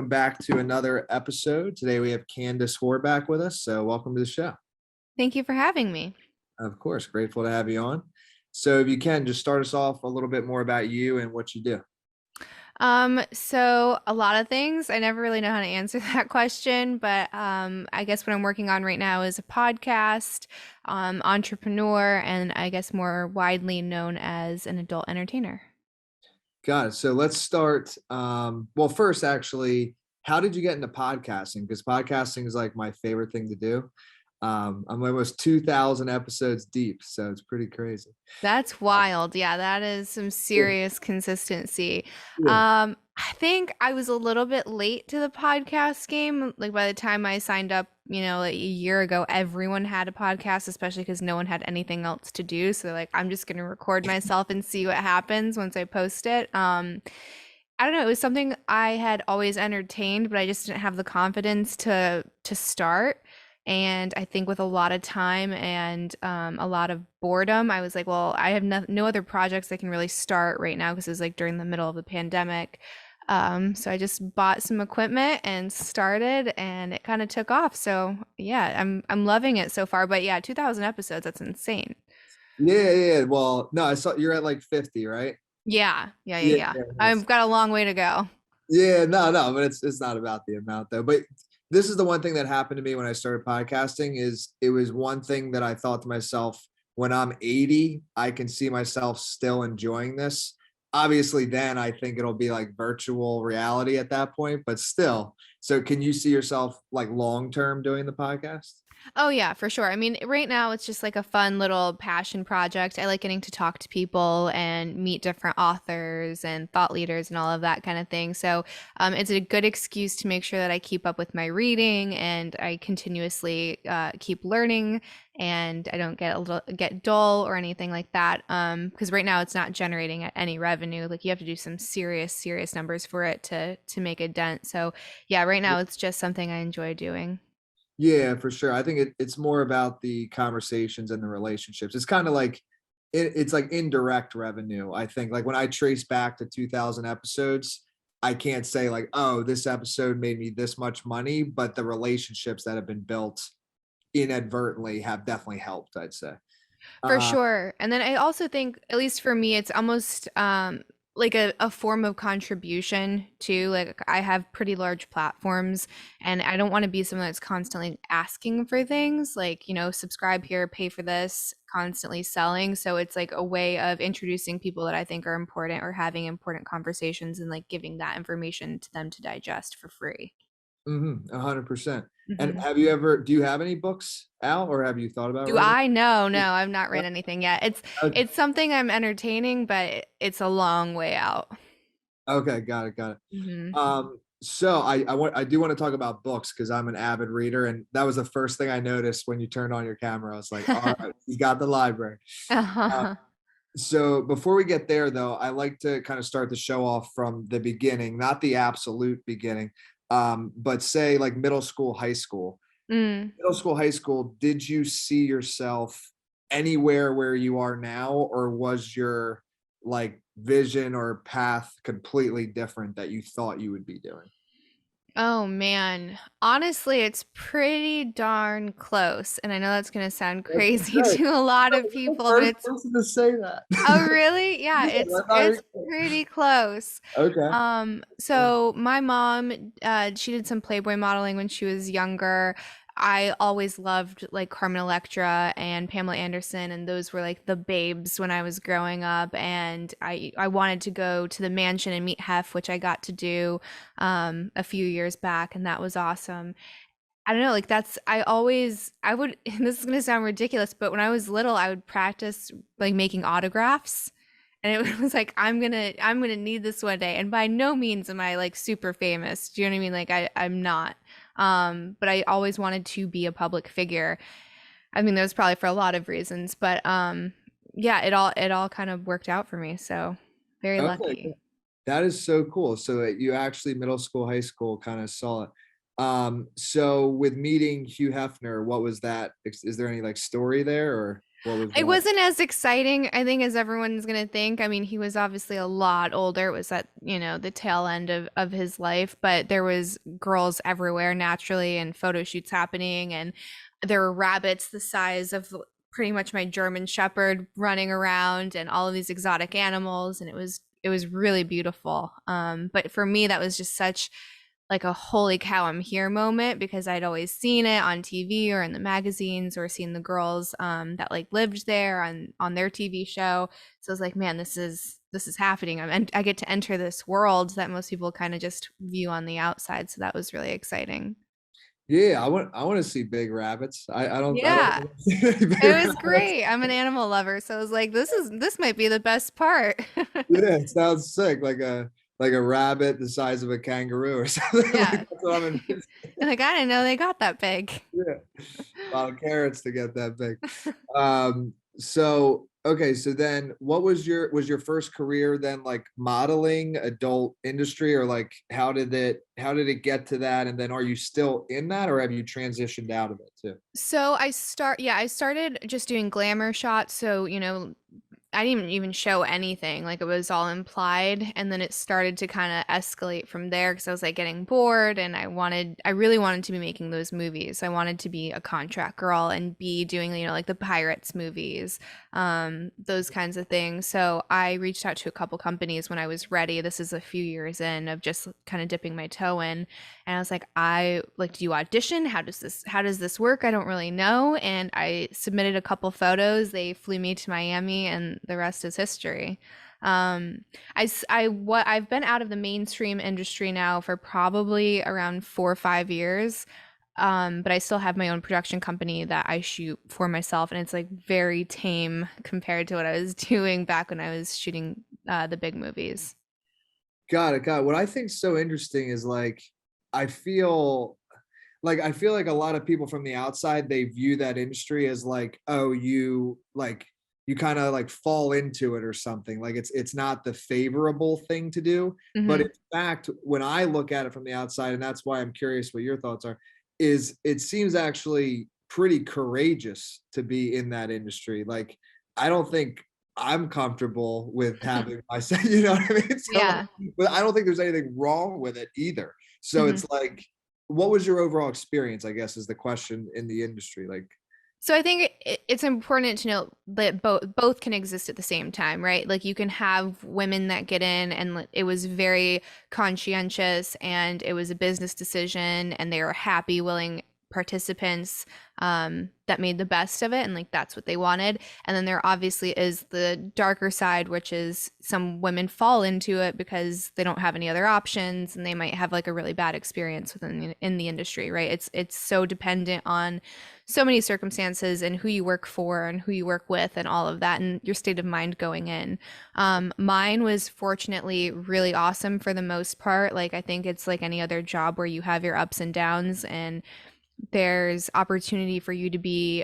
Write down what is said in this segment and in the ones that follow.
welcome back to another episode. Today we have Candice Horbacz with us, so welcome to the show. Thank you for having me. Of course, grateful to have you on. So if you can, just start us off a little bit more about you and what you do. So a lot of things. I never really know how to answer that question, but I guess what I'm working on right now is a podcast, entrepreneur, and I guess more widely known as an adult entertainer. Got it. So let's start. Well, first, actually, how did you get into podcasting? Because podcasting is like my favorite thing to do. I'm almost 2,000 episodes deep, so it's pretty crazy. That's wild. Yeah, that is some serious consistency. Yeah. I think I was a little bit late to the podcast game. Like by the time I signed up, like a year ago, everyone had a podcast, especially because no one had anything else to do. So like, I'm just gonna record myself and see what happens once I post it. I don't know, it was something I had always entertained, but I just didn't have the confidence to start. And I think with a lot of time and a lot of boredom, I was like, well, I have no other projects I can really start right now because it was like during the middle of the pandemic. So I just bought some equipment and started, and it kind of took off. So yeah, I'm loving it so far. But yeah, 2,000 episodes, that's insane. Yeah. Well, no, I saw you're at like 50, right? Yeah. I've got a long way to go. Yeah, no, but it's not about the amount though. But this is the one thing that happened to me when I started podcasting is it was one thing that I thought to myself, when I'm 80, I can see myself still enjoying this. Obviously, then I think it'll be like virtual reality at that point, but still. So can you see yourself like long term doing the podcast? Oh yeah, for sure. I mean, right now it's just like a fun little passion project. I like getting to talk to people and meet different authors and thought leaders and all of that kind of thing. So, it's a good excuse to make sure that I keep up with my reading and I continuously keep learning and I don't get dull or anything like that. Because right now it's not generating any revenue. Like you have to do some serious numbers for it to make a dent. So, yeah, right now it's just something I enjoy doing. Yeah, for sure. I think it's more about the conversations and the relationships. It's kind of like it's like indirect revenue. I think like when I trace back to 2,000 episodes, I can't say like, oh, this episode made me this much money, but the relationships that have been built inadvertently have definitely helped, I'd say. For Uh, sure. And then I also think, at least for me, it's almost like a form of contribution too. Like I have pretty large platforms and I don't want to be someone that's constantly asking for things like, subscribe here, pay for this, constantly selling. So it's like a way of introducing people that I think are important or having important conversations and like giving that information to them to digest for free. 100%. And Mhm. do you have any books out or have you thought about Do writing? I know? No, I've not read anything yet. It's something I'm entertaining, but it's a long way out. Okay, got it. Hmm. So I do want to talk about books because I'm an avid reader, and that was the first thing I noticed when you turned on your camera. I was like, all right, you got the library. Uh, Uh-huh. so before we get there, though, I like to kind of start the show off from the beginning, not the absolute beginning, but say like middle school, high school. Mm. Middle school, high school. Did you see yourself anywhere where you are now, or was your like vision or path completely different that you thought you would be doing? Oh man. Honestly, it's pretty darn close. And I know that's gonna sound That's crazy great. to a lot I'm of the people, but first it's person to say that. oh really? Yeah, Yeah, it's that's not it's even pretty close. okay. So my mom, she did some Playboy modeling when she was younger. I always loved like Carmen Electra and Pamela Anderson, and those were like the babes when I was growing up. And I wanted to go to the mansion and meet Hef, which I got to do a few years back, and that was awesome. I don't know, like I would, and this is gonna sound ridiculous, but when I was little, I would practice like making autographs. And it was like, I'm gonna need this one day. And by no means am I like super famous. Do you know what I mean? Like I'm not. But I always wanted to be a public figure. I mean, that was probably for a lot of reasons, but yeah, it all kind of worked out for me. So very Okay, lucky. that is so cool. So that you actually middle school, high school kind of saw it. So with meeting Hugh Hefner, what was that? Is there any like story there or? What was It that? wasn't as exciting, I think, as everyone's gonna think. I mean, he was obviously a lot older. It was at, the tail end of his life, but there was girls everywhere naturally and photo shoots happening, and there were rabbits the size of pretty much my German Shepherd running around and all of these exotic animals, and it was really beautiful. But for me, that was just such like a holy cow, I'm here moment because I'd always seen it on TV or in the magazines or seen the girls that like lived there on their TV show. So I was like, man, this is happening. I get to enter this world that most people kind of just view on the outside. So that was really exciting. Yeah, I want to see big rabbits. I don't Yeah, think I've seen any big it was rabbits. great. I'm an animal lover, so I was like, this might be the best part. Yeah, it sounds sick, like a rabbit the size of a kangaroo or something. Like Yeah, that's what I'm envisioning. like I didn't know they got that big. Yeah, a lot of carrots to get that big. So okay, so then what was your first career then, like modeling, adult industry, or like how did it get to that? And then are you still in that, or have you transitioned out of it too? So I started just doing glamour shots. So, I didn't even show anything. Like it was all implied. And then it started to kind of escalate from there because I was like getting bored and I really wanted to be making those movies. I wanted to be a contract girl and be doing, like the Pirates movies, those kinds of things. So I reached out to a couple companies when I was ready. This is a few years in of just kind of dipping my toe in. And I was like, I like, do you audition? How does this work? I don't really know. And I submitted a couple photos. They flew me to Miami and the rest is history. I've been out of the mainstream industry now for probably around 4 or 5 years. But I still have my own production company that I shoot for myself, and it's like very tame compared to what I was doing back when I was shooting the big movies. Got it. Got it. What I think is so interesting is like I feel I feel like a lot of people from the outside, they view that industry as like, oh, you kind of like fall into it or something. Like it's not the favorable thing to do. But in Hmm. fact, when I look at it from the outside, and that's why I'm curious what your thoughts are, is it seems actually pretty courageous to be in that industry. Like I don't think I'm comfortable with having myself, you know what I mean? So like, Yeah. but I don't think there's anything wrong with it either. So Hmm. it's like, what was your overall experience, I guess, is the question in the industry. Like, So I think it's important to note that both can exist at the same time, right? Like you can have women that get in and it was very conscientious and it was a business decision and they were happy, willing participants that made the best of it and like that's what they wanted. And then there obviously is the darker side, which is some women fall into it because they don't have any other options and they might have like a really bad experience in the industry, right? It's so dependent on so many circumstances and who you work for and who you work with and all of that and your state of mind going in. Mine was fortunately really awesome for the most part. Like I think it's like any other job where you have your ups and downs and there's opportunity for you to be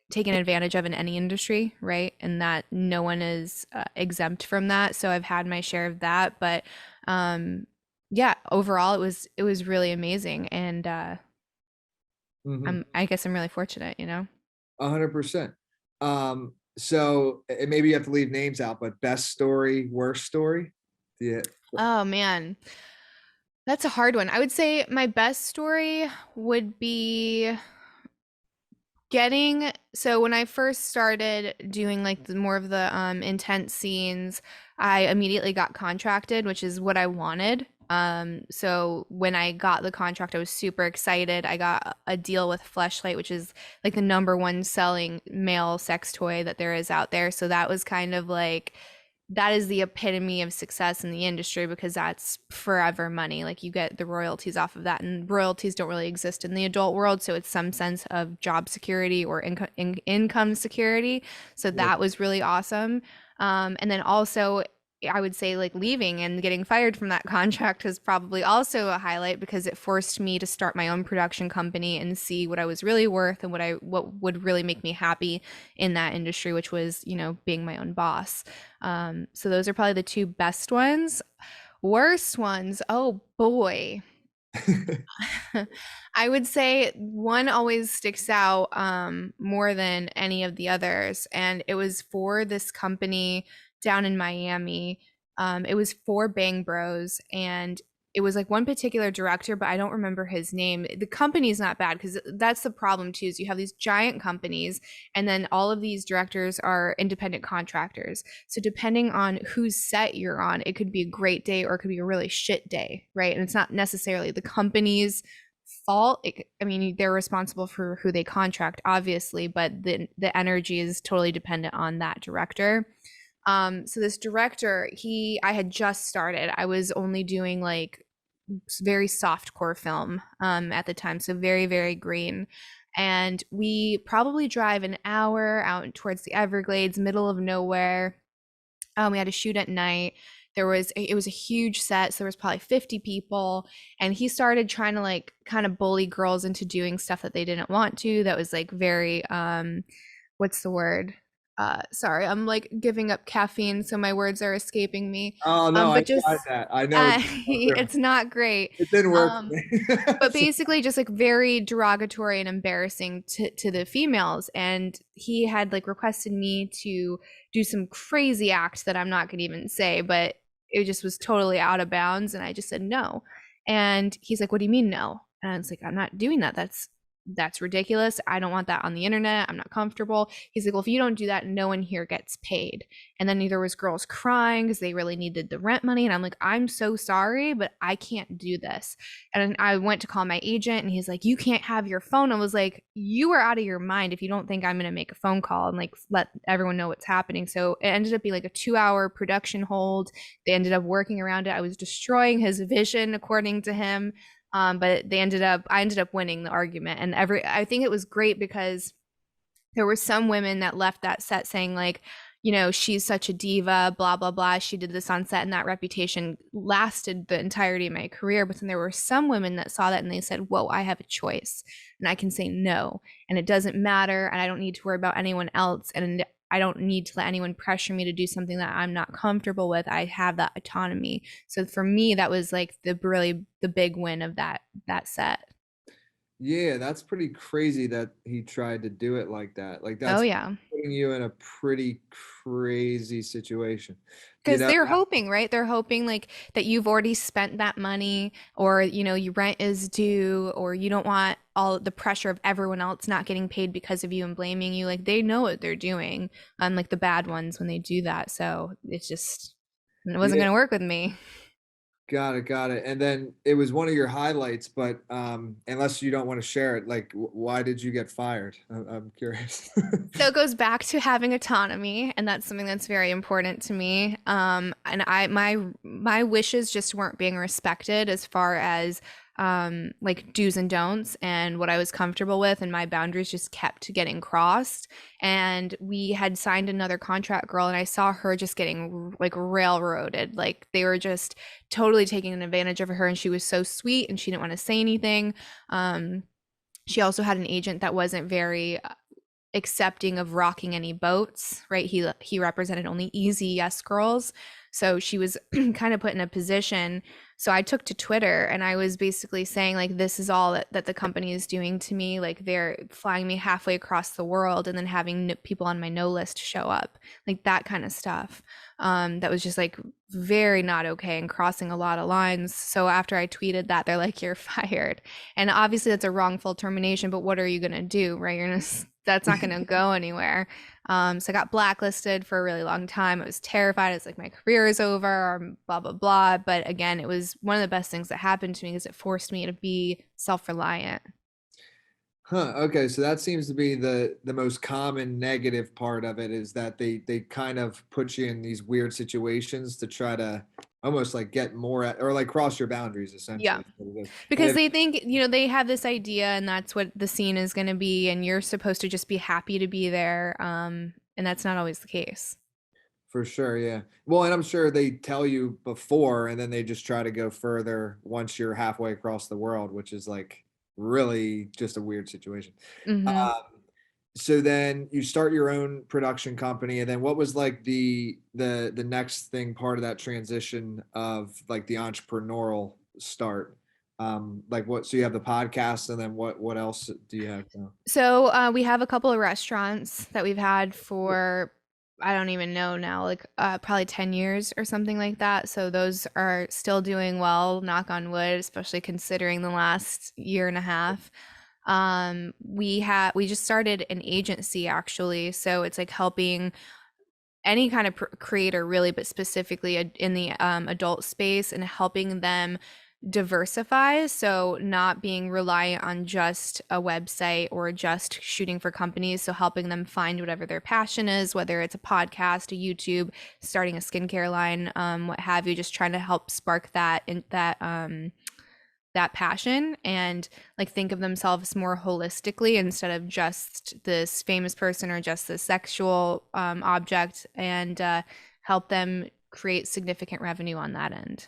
taken advantage of in any industry, right? And that no one is exempt from that. So I've had my share of that, but um, yeah, overall it was really amazing, and mhm, I guess I'm really fortunate. 100%. So and maybe you have to leave names out, but best story, worst story. Yeah. Oh man, that's a hard one. I would say my best story would be getting so when I first started doing like more of the intense scenes, I immediately got contracted, which is what I wanted. So when I got the contract, I was super excited. I got a deal with Fleshlight, which is like the number one selling male sex toy that there is out there. So that was kind of like that is the epitome of success in the industry because that's forever money. Like you get the royalties off of that, and royalties don't really exist in the adult world. So it's some sense of job security or income security. So Yeah. that was really awesome. And then also, I would say like leaving and getting fired from that contract was probably also a highlight because it forced me to start my own production company and see what I was really worth and what would really make me happy in that industry, which was, being my own boss. So those are probably the two best ones. Worst ones, oh boy. I would say one always sticks out more than any of the others, and it was for this company down in Miami. It was for Bang Bros, and it was like one particular director, but I don't remember his name. The company's not bad because that's the problem too, is you have these giant companies, and then all of these directors are independent contractors. So depending on whose set you're on, it could be a great day or it could be a really shit day, right? And it's not necessarily the company's fault. I mean, they're responsible for who they contract, obviously, but the energy is totally dependent on that director. So this director, I had just started. I was only doing like very soft core film at the time, so very, very green. And we probably drive an hour out towards the Everglades, middle of nowhere. We had to shoot at night. It was a huge set, so there was probably 50 people, and he started trying to like kind of bully girls into doing stuff that they didn't want to. That was like very what's the word? Sorry, I'm like giving up caffeine, so my words are escaping me. Oh no, I But just tried that. I know what you're going through. it's not great. It didn't work for Um, me. but basically just like very derogatory and embarrassing to the females, and he had like requested me to do some crazy act that I'm not going to even say, but it just was totally out of bounds, and I just said no. And he's like, what do you mean no? And I was like, I'm not doing that. That's ridiculous. I don't want that on the internet. I'm not comfortable. He's like, well, if you don't do that, no one here gets paid. And then there was girls crying because they really needed the rent money. And I'm like, I'm so sorry, but I can't do this. And I went to call my agent, and he's like, you can't have your phone. I was like, you are out of your mind if you don't think I'm going to make a phone call and like let everyone know what's happening. So it ended up being like a 2-hour production hold. They ended up working around it. I was destroying his vision, according to him. But I ended up winning the argument, and I think it was great because there were some women that left that set saying like, you know, she's such a diva, blah blah blah. She did this on set, and that reputation lasted the entirety of my career. But then there were some women that saw that and they said, "Whoa, I have a choice, and I can say no, and it doesn't matter, and I don't need to worry about anyone else, and I don't need to let anyone pressure me to do something that I'm not comfortable with. I have that autonomy." So for me, that was like the big win of that set. Yeah, that's pretty crazy that he tried to do it like that. Like Oh that's yeah. putting you in a pretty crazy situation. You Because know, they're hoping, right? They're hoping like that you've already spent that money, or you know, your rent is due, or you don't want all the pressure of everyone else not getting paid because of you and blaming you. Like they know what they're doing, unlike the bad ones when they do that. So it wasn't yeah, gonna work with me. got it, got it. And then it was one of your highlights, but unless you don't want to share it, like why did you get fired? I'm curious. So it goes back to having autonomy, and that's something that's very important to me. And my wishes just weren't being respected as far as like do's and don'ts and what I was comfortable with, and my boundaries just kept getting crossed. And we had signed another contract girl, and I saw her just getting like railroaded. Like they were just totally taking advantage of her, and she was so sweet, and she didn't want to say anything. She also had an agent that wasn't very accepting of rocking any boats, right? He represented only easy yes girls. So she was kind of put in a position. So I took to Twitter, and I was basically saying like, this is all that the company is doing to me. Like they're flying me halfway across the world and then having people on my no list show up, like that kind of stuff. That was just like very not okay and crossing a lot of lines. So after I tweeted that, they're like, you're fired. And obviously that's a wrongful termination, but what are you going to do, right? That's not going to go anywhere. So I got blacklisted for a really long time. I was terrified. It's like my career is over, or blah, blah, blah. But again, it was one of the best things that happened to me because it forced me to be self-reliant. Huh. Okay. So that seems to be the most common negative part of it, is that they kind of put you in these weird situations to try to almost like get more at, or like cross your boundaries Yeah. essentially. Is what it is. And Because if, they think, you know, they have this idea and that's what the scene is going to be. And you're supposed to just be happy to be there. And that's not always the case. for sure, yeah. Well, and I'm sure they tell you before, and then they just try to go further once you're halfway across the world, which is like really just a weird situation. Hmm. Um, so then you start your own production company, and then what was like the next thing, part of that transition of like the entrepreneurial start? like what, so you have the podcast, and then what else do you have now? So we have a couple of restaurants that we've had for, I don't even know now, like probably 10 years or something like that. So those are still doing well, knock on wood, especially considering the last year and a half. We just started an agency actually, so it's like helping any kind of creator really, but specifically in the adult space, and helping them diversify. So not being reliant on just a website or just shooting for companies. So helping them find whatever their passion is, whether it's a podcast, a YouTube, starting a skincare line, what have you, just trying to help spark that in that passion, and like think of themselves more holistically instead of just this famous person or just this sexual object, and help them create significant revenue on that end.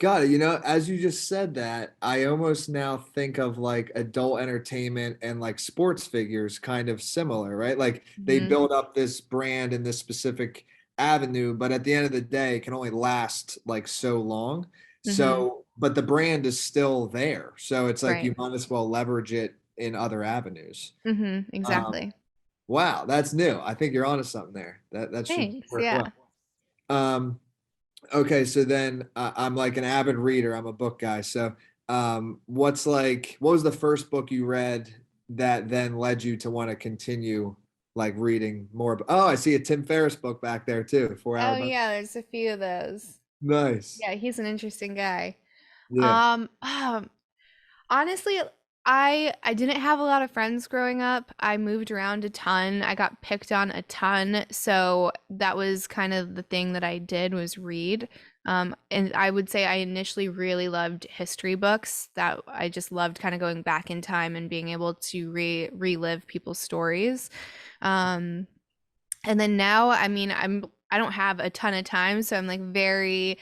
Got it. You know, as you just said that, I almost now think of like adult entertainment and like sports figures kind of similar, right? Like they Mhm. build up this brand in this specific avenue, but at the end of the day, it can only last like so long. Mhm. So, but the brand is still there. So it's like Right. you might as well leverage it in other avenues. Mhm. Um, Exactly. wow, that's new. I think you're onto something there. That should Thanks. work Yeah. well. Um, Okay, so then I'm like an avid reader. I'm a book guy. So, what was the first book you read that then led you to want to continue like reading more? Oh, I see a Tim Ferriss book back there too. 4 Hour Oh Bus. yeah, there's a few of those. Nice. Yeah, he's an interesting guy. Yeah. Um, Honestly, I didn't have a lot of friends growing up. I moved around a ton. I got picked on a ton. So that was kind of the thing that I did, was read. And I would say I initially really loved history books. That I just loved kind of going back in time and being able to relive people's stories. Um, and then now, I mean, I don't have a ton of time, so I'm like very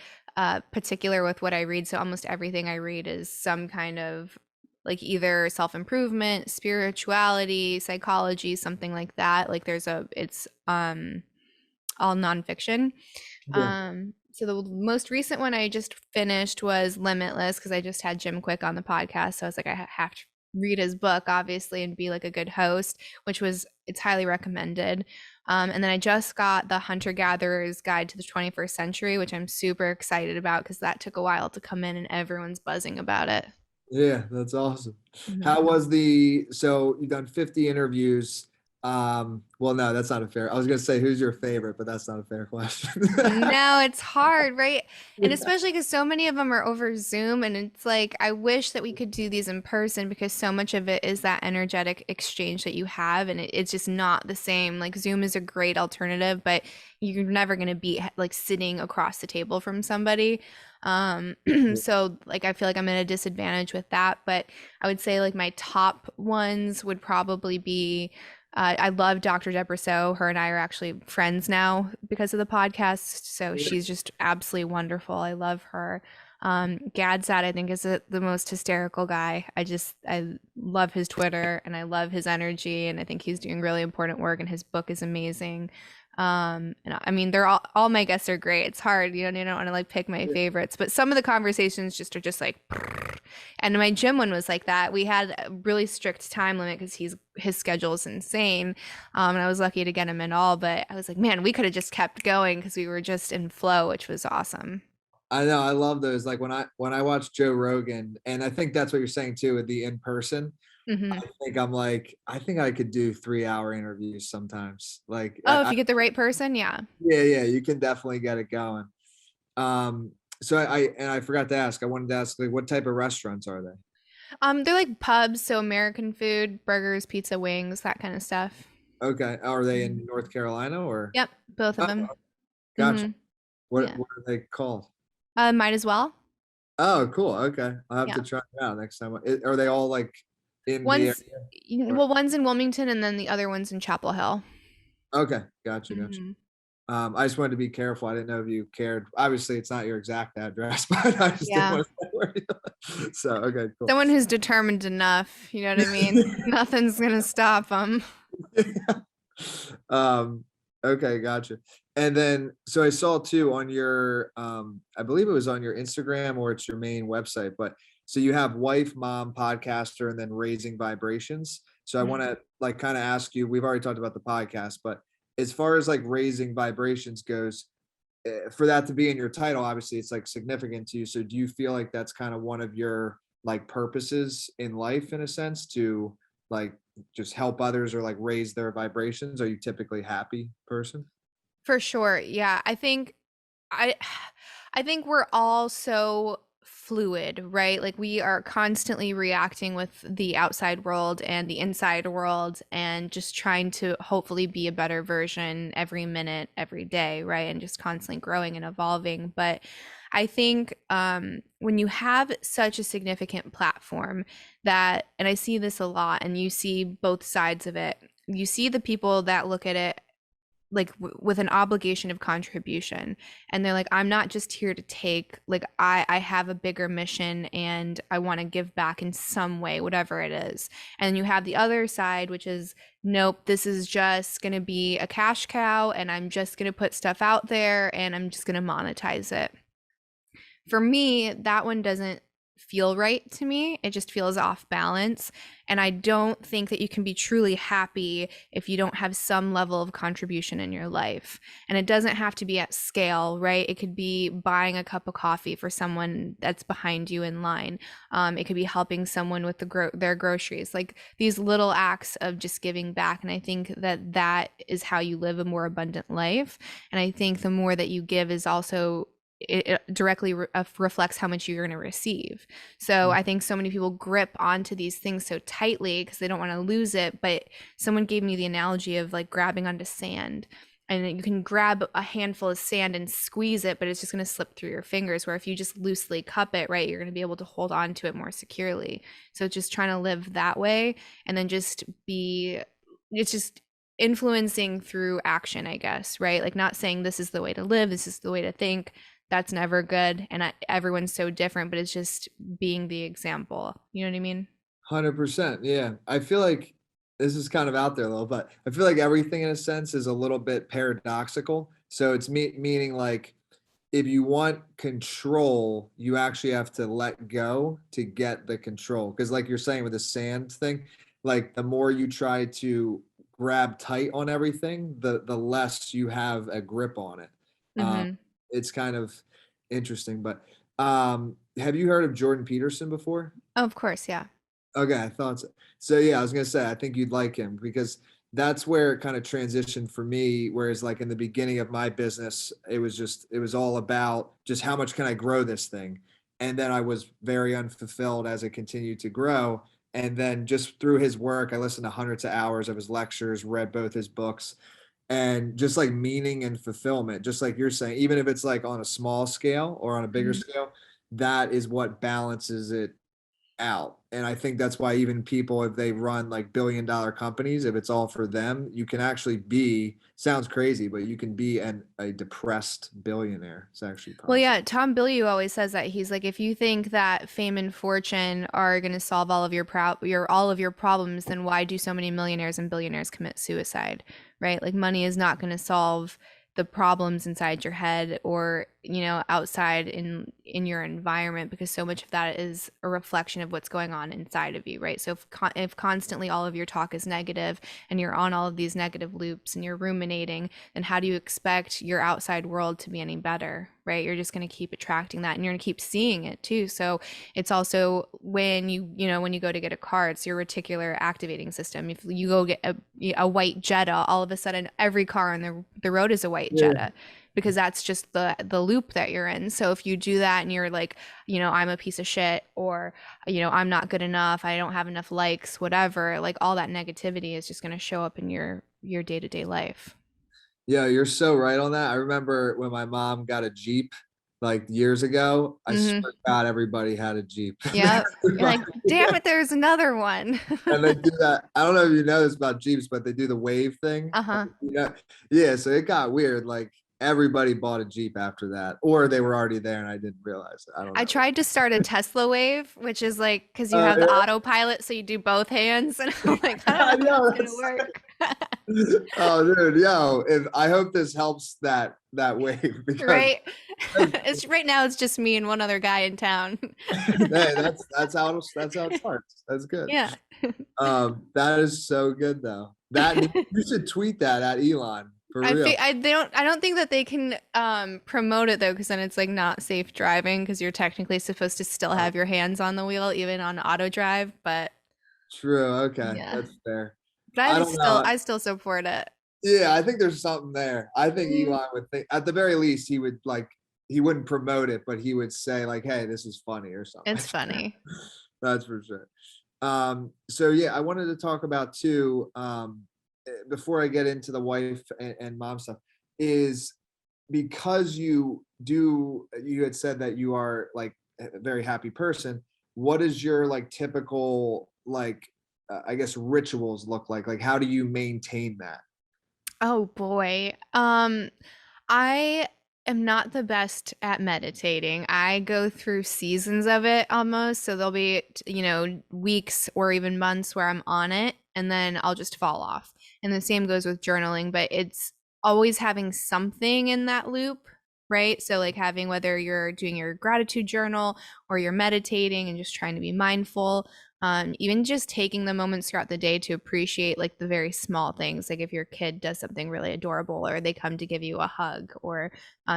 particular with what I read. So almost everything I read is some kind of like either self-improvement, spirituality, psychology, something like that. Like it's all nonfiction. Yeah. So the most recent one I just finished was Limitless, because I just had Jim Quick on the podcast. So I was like, I have to read his book, obviously, and be like a good host, it's highly recommended. And then I just got the Hunter Gatherer's Guide to the 21st Century, which I'm super excited about because that took a while to come in and everyone's buzzing about it. Yeah, that's awesome. Mhm. How was so you've done 50 interviews. Well, no, that's not a fair. I was gonna say who's your favorite, but that's not a fair question. No, it's hard, right? And especially because so many of them are over Zoom, and it's like, I wish that we could do these in person because so much of it is that energetic exchange that you have, and it's just not the same. Like, Zoom is a great alternative, but you're never going to be like sitting across the table from somebody. So like, I feel like I'm at a disadvantage with that, but I would say like my top ones would probably be I love Dr. Deborah So. Her and I are actually friends now because of the podcast. So she's just absolutely wonderful. I love her. Gadsat, I think, is the most hysterical guy. I love his Twitter and I love his energy. And I think he's doing really important work and his book is amazing. And I mean, they're all my guests are great. It's hard, you don't want to like pick my favorites, but some of the conversations just are just like, and my gym one was like that. We had a really strict time limit because his schedule is insane. And I was lucky to get him in all, but I was like, man, we could have just kept going because we were just in flow, which was awesome. I know, I love those. Like when I watch Joe Rogan, and I think that's what you're saying too with the in person. Hmm. I think I could do 3 hour interviews sometimes. Like Oh, if you get the right person, yeah. yeah, you can definitely get it going. Um, so I forgot to ask. I wanted to ask like what type of restaurants are they? They're like pubs, so American food, burgers, pizza, wings, that kind of stuff. Okay, are they Mhm. in North Carolina or? Yep, both of Oh, them. gotcha. Hmm. What Yeah. what are they called? Might as well. Oh, cool. Okay, I'll have Yeah. to try it out next time. Are they all like in the One's area? Or? well, one's in Wilmington and then the other one's in Chapel Hill. Okay, gotcha. Hmm. I just wanted to be careful. I didn't know if you cared. Obviously, it's not your exact address, but I just didn't Yeah. want to say where you live. So, okay, cool. Someone who's determined enough, you know what I mean? Nothing's gonna stop them. um, okay, gotcha. And then, so I saw too on your, I believe it was on your Instagram or it's your main website, but So you have wife, mom, podcaster, and then raising vibrations. So I want Mhm. to like kind of ask you, we've already talked about the podcast, but as far as like raising vibrations goes, for that to be in your title, obviously it's like significant to you. So do you feel like that's kind of one of your like purposes in life in a sense to like just help others or like raise their vibrations? Are you typically happy person? For sure. Yeah. I I think we're all so fluid, right? Like we are constantly reacting with the outside world and the inside world and just trying to hopefully be a better version every minute, every day, right? And just constantly growing and evolving. But I think when you have such a significant platform that, and I see this a lot, and you see both sides of it, you see the people that look at it like with an obligation of contribution, and they're like, I'm not just here to take, like I have a bigger mission and I want to give back in some way, whatever it is. And you have the other side, which is, nope, this is just going to be a cash cow and I'm just going to put stuff out there and I'm just going to monetize it. For me, that one doesn't feel right to me. It just feels off balance. And I don't think that you can be truly happy if you don't have some level of contribution in your life. And it doesn't have to be at scale, right? It could be buying a cup of coffee for someone that's behind you in line. It could be helping someone with their groceries, like these little acts of just giving back. And I think that that is how you live a more abundant life. And I think the more that you give is also it directly reflects how much you're going to receive. So I think so many people grip onto these things so tightly because they don't want to lose it. But someone gave me the analogy of like grabbing onto sand. And you can grab a handful of sand and squeeze it, but it's just going to slip through your fingers. Where if you just loosely cup it, right, you're going to be able to hold on to it more securely. So just trying to live that way, and then it's just influencing through action, I guess, right? Like not saying this is the way to live, this is the way to think. That's never good. And everyone's so different, but it's just being the example. You know what I mean? 100%. Yeah. I feel like this is kind of out there a little, but I feel like everything in a sense is a little bit paradoxical. So it's meaning like if you want control, you actually have to let go to get the control. Because like you're saying with the sand thing, like the more you try to grab tight on everything, the less you have a grip on it. Uh, Mm-hmm. it's kind of interesting. But have you heard of Jordan Peterson before? Oh, of course, yeah. Okay, I thought so. So yeah, I was gonna say I think you'd like him because that's where it kind of transitioned for me. Whereas like in the beginning of my business, it was all about just how much can I grow this thing, and then I was very unfulfilled as it continued to grow. And then just through his work, I listened to hundreds of hours of his lectures, read both his books, and just like meaning and fulfillment, just like you're saying, even if it's like on a small scale or on a bigger Mhm. scale, that is what balances it out. And I think that's why even people, if they run like billion-dollar companies, if it's all for them, you can actually be, sounds crazy, but you can be a depressed billionaire. It's actually Well, possible. yeah, Tom Bilyeu always says that. He's like, if you think that fame and fortune are going to solve all of all of your problems, then why do so many millionaires and billionaires commit suicide, right? Like money is not going to solve the problems inside your head or, outside in your environment, because so much of that is a reflection of what's going on inside of you, right? So if constantly all of your talk is negative and you're on all of these negative loops and you're ruminating, then how do you expect your outside world to be any better, right? You're just going to keep attracting that, and you're going to keep seeing it too. So it's also when when you go to get a car, it's your reticular activating system. If you go get a white Jetta, all of a sudden every car on the road is a white Yeah. Jetta, because that's just the loop that you're in. So if you do that and you're like, I'm a piece of shit, or I'm not good enough, I don't have enough likes, whatever, like all that negativity is just going to show up in your day-to-day life. Yeah, you're so right on that. I remember when my mom got a Jeep like years ago, I Hmm. swear to God, everybody had a Jeep. Yep. You're Everybody. like, damn it, there's another one. And they do that. I don't know if you know this about Jeeps, but they do the wave thing. Uh-huh. Yeah, so it got weird. Like everybody bought a Jeep after that, or they were already there and I didn't realize it. I don't I know. tried to start a Tesla Wave, which is like, because you have the Yeah. autopilot, so you do both hands, and I'm like, I don't I know how know. that's gonna work. Oh, dude, yo, if I hope this helps that wave because Right? It's right now it's just me and one other guy in town. hey, that's how it starts. That's good. Yeah. That is so good though. That you should tweet that at Elon for real. I don't think that they can promote it though, because then it's like not safe driving because you're technically supposed to still Oh, have your hands on the wheel even on auto drive, but true. Okay, yeah. that's fair. But I don't know. I still support it. Yeah, I think there's something there. I think Mm, Elon would think at the very least he wouldn't promote it, but he would say like, "Hey, this is funny" or something. it's funny. That's for sure. So yeah, I wanted to talk about too, before I get into the wife and mom stuff, is because you had said that you are like a very happy person. What is your like typical like I guess rituals look like? Like how do you maintain that? Oh boy. I am not the best at meditating. I go through seasons of it almost. So there'll be, weeks or even months where I'm on it and then I'll just fall off. And the same goes with journaling, but it's always having something in that loop, right? So, like, having whether you're doing your gratitude journal or you're meditating and just trying to be mindful, even just taking the moments throughout the day to appreciate like the very small things, like if your kid does something really adorable or they come to give you a hug or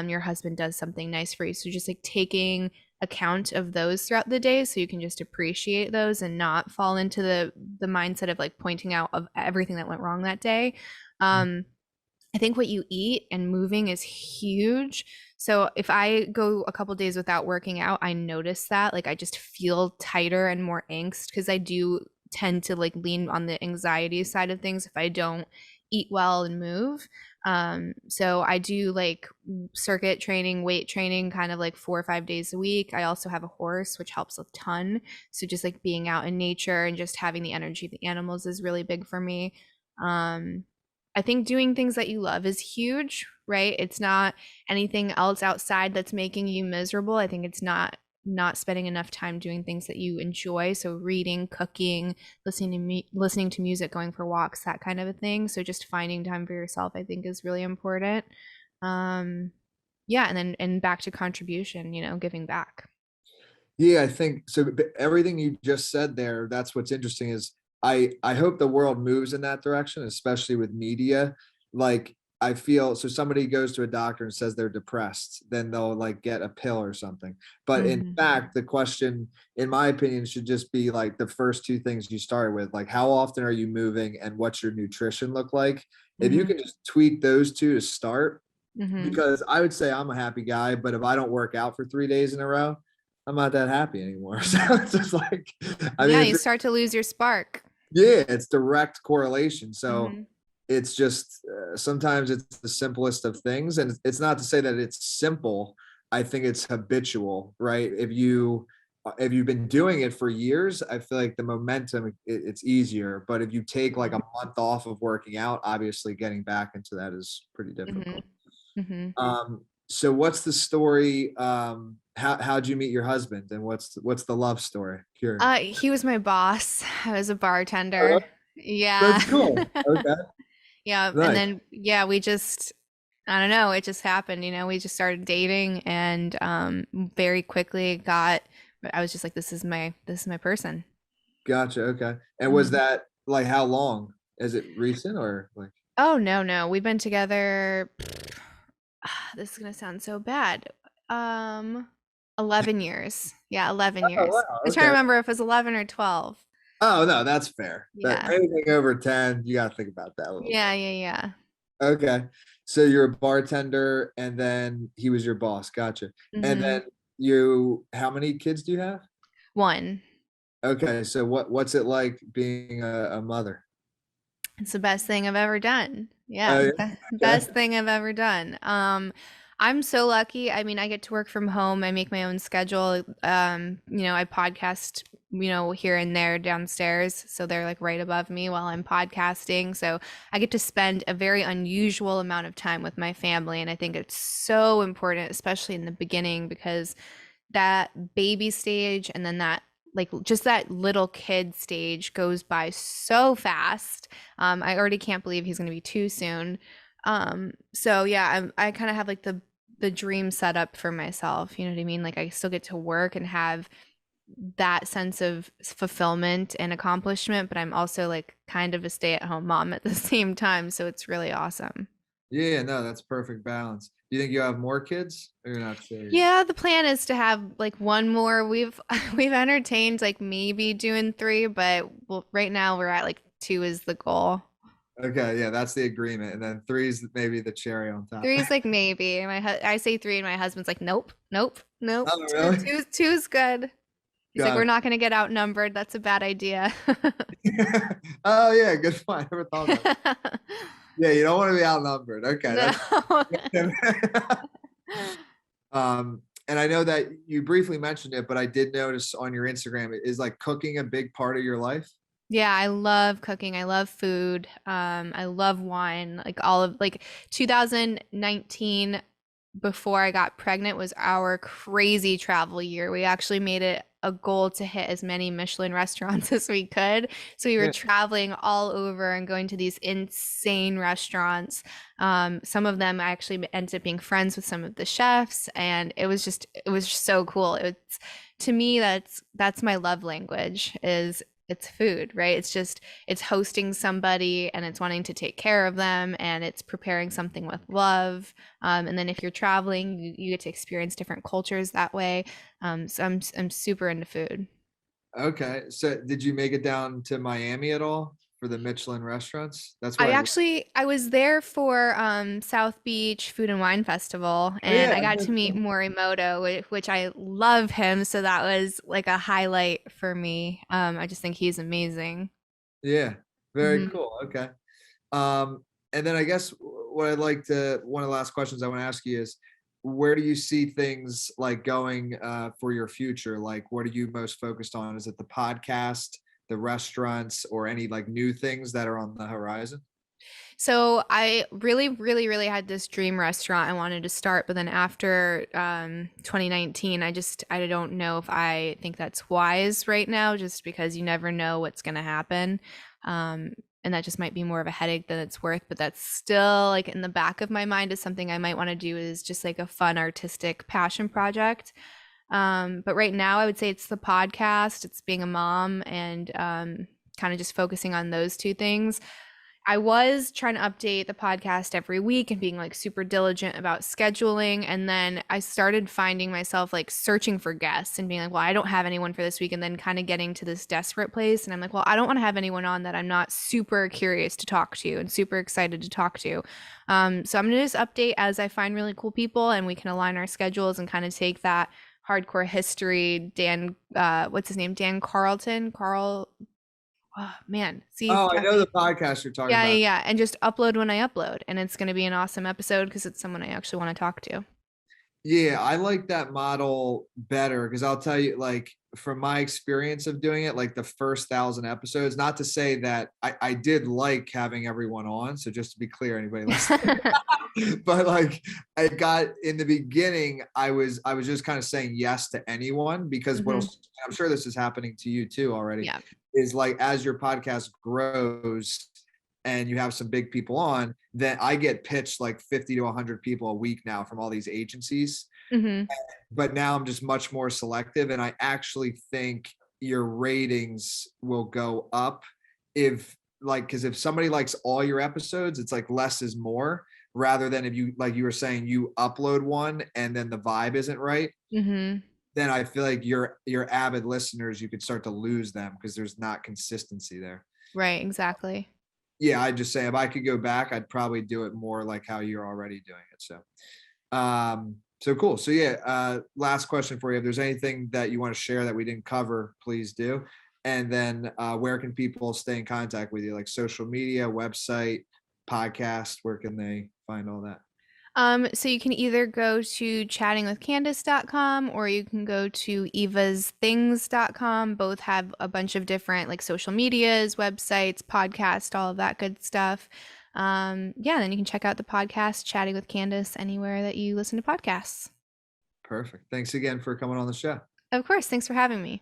your husband does something nice for you, so just like taking account of those throughout the day so you can just appreciate those and not fall into the mindset of like pointing out of everything that went wrong that day. I think what you eat and moving is huge. So if I go a couple days without working out, I notice that like I just feel tighter and more angst because I do tend to like lean on the anxiety side of things if I don't eat well and move. So I do like circuit training, weight training, kind of like 4 or 5 days a week. I also have a horse, which helps a ton. So just like being out in nature and just having the energy of the animals is really big for me. Um, I think doing things that you love is huge, right? It's not anything else outside that's making you miserable. I think it's not spending enough time doing things that you enjoy. So reading, cooking, listening to music, going for walks, that kind of a thing. So just finding time for yourself, I think, is really important. Um, yeah, and back to contribution, giving back. Yeah, I think so. Everything you just said there, that's what's interesting is I hope the world moves in that direction, especially with media. Like I feel so somebody goes to a doctor and says they're depressed, then they'll like get a pill or something. But in Hmm. fact, the question, in my opinion, should just be like the first two things you started with, like how often are you moving and what's your nutrition look like? If you Hmm. can just tweak those two to start, Hmm. because I would say I'm a happy guy, but if I don't work out for 3 days in a row, I'm not that happy anymore. So it's just like, I mean, Yeah, you start to lose your spark. yeah, it's direct correlation. So Hmm. it's just sometimes it's the simplest of things, and it's not to say that it's simple. I think it's habitual, right? If you've been doing it for years, I feel like the momentum it's easier. But if you take like a month off of working out, obviously getting back into that is pretty Hmm. difficult. Hmm. So what's the story? How'd you meet your husband, and what's the love story? Curious. He was my boss. I was a Oh, bartender. Yeah. that's cool. Okay, Yeah, and nice. then yeah, we just I don't know, it just happened, we just started dating and very quickly got I was just like this is my person. Gotcha. Okay. And was Mhm. that like how long? Is it recent or like? Oh, no, no. We've been together this is gonna sound so bad. Um 11 years. Yeah, 11 Oh years. wow. I was trying to Okay. remember if it was 11 or 12. Oh no, that's fair. That Yeah. anything over 10, you gotta think about that a little Yeah, bit. yeah, yeah. Okay. So you're a bartender and then he was your boss. Gotcha. And Mhm. then how many kids do you have? One. Okay. So what's it like being a mother? It's the best thing I've ever done. Oh Yeah, yeah. Okay. best thing I've ever done. I'm so lucky. I mean, I get to work from home. I make my own schedule. I podcast, here and there downstairs. So they're like right above me while I'm podcasting. So I get to spend a very unusual amount of time with my family. And I think it's so important, especially in the beginning, because that baby stage and then that like just that little kid stage goes by so fast. I already can't believe he's going to be 2 soon. So yeah, I kind of have like the dream set up for myself. You know what I mean? Like I still get to work and have that sense of fulfillment and accomplishment, but I'm also like kind of a stay-at-home mom at the same time. So it's really awesome. Yeah, no, that's perfect balance. Do you think you have more kids or you're not sure yet? Yeah, the plan is to have like one more. We've we've entertained like maybe doing 3, but well, right now we're at like 2 is the goal. Okay, yeah, that's the agreement. And then three's maybe the cherry on top. 3 is like maybe. I say 3 and my husband's like nope, nope, nope. Oh, Two, really? two, two's good. He's like, we're Got not gonna get outnumbered. That's a bad idea. it. Oh, yeah, good point. I never thought about it. Yeah, you don't want to be outnumbered. Okay, No. that's and I know that you briefly mentioned it, but I did notice on your Instagram, is like cooking a big part of your life? Yeah, I love cooking. I love food. I love wine. Like all of like 2019 before I got pregnant was our crazy travel year. We actually made it a goal to hit as many Michelin restaurants as we could. So we were Yeah. traveling all over and going to these insane restaurants. Some of them I actually ended up being friends with some of the chefs, and it was just so cool. It's to me that's my love language is it's food, right? It's just it's hosting somebody and it's wanting to take care of them and it's preparing something with love. And then if you're traveling, you get to experience different cultures that way. So I'm super into food. Okay. So did you make it down to Miami at all for the Michelin restaurants? That's I where actually I was there for South Beach Food and Wine Festival, oh, and yeah. I got to meet Morimoto, which I love him, so that was like a highlight for me. I just think he's amazing. Yeah. Very Mhm. cool. Okay. And then I guess what I'd like to, one of the last questions I want to ask you is, where do you see things like going for your future? Like, what are you most focused on? Is it the podcast, the restaurants, or any like new things that are on the horizon? So I really, really, really had this dream restaurant I wanted to start, but then after 2019, I don't know if I think that's wise right now, just because you never know what's going to happen. And that just might be more of a headache than it's worth, but that's still like in the back of my mind is something I might want to do is just like a fun artistic passion project. But right now I would say it's the podcast, it's being a mom and kind of just focusing on those 2 things. I was trying to update the podcast every week and being like super diligent about scheduling. And then I started finding myself like searching for guests and being like, well, I don't have anyone for this week. And then kind of getting to this desperate place. And I'm like, well, I don't want to have anyone on that I'm not super curious to talk to and super excited to talk to. So I'm going to just update as I find really cool people and we can align our schedules and kind of take that hardcore history, Dan, what's his name? Dan Carlton, Carl. Oh man, see, Oh, I know the podcast you're talking yeah, yeah, about. yeah. And just upload when I upload. And it's going to be an awesome episode because it's someone I actually want to talk to. Yeah, I like that model better because I'll tell you, like, from my experience of doing it, like the first 1,000 episodes, not to say that I did like having everyone on. So just to be clear, anybody listening, but like I got in the beginning, I was just kind of saying yes to anyone because Hmm. I'm sure this is happening to you too already, Yeah. is like as your podcast grows and you have some big people on, then I get pitched like 50 to 100 people a week now from all these agencies. Hmm. But now I'm just much more selective. And I actually think your ratings will go up if like, because if somebody likes all your episodes, it's like less is more rather than if you, like you were saying, you upload one and then the vibe isn't right. Hmm. Then I feel like your avid listeners, you could start to lose them because there's not consistency there. Right. Exactly. Yeah, I'd just say if I could go back, I'd probably do it more like how you're already doing it. So cool. So yeah, last question for you. If there's anything that you want to share that we didn't cover, please do. And then where can people stay in contact with you? Like social media, website, podcast, where can they find all that? So you can either go to chattingwithcandice.com or you can go to evasthings.com. Both have a bunch of different like social medias, websites, podcast, all of that good stuff. Yeah, then you can check out the podcast Chatting with Candice anywhere that you listen to podcasts. Perfect. Thanks again for coming on the show. Of course, thanks for having me.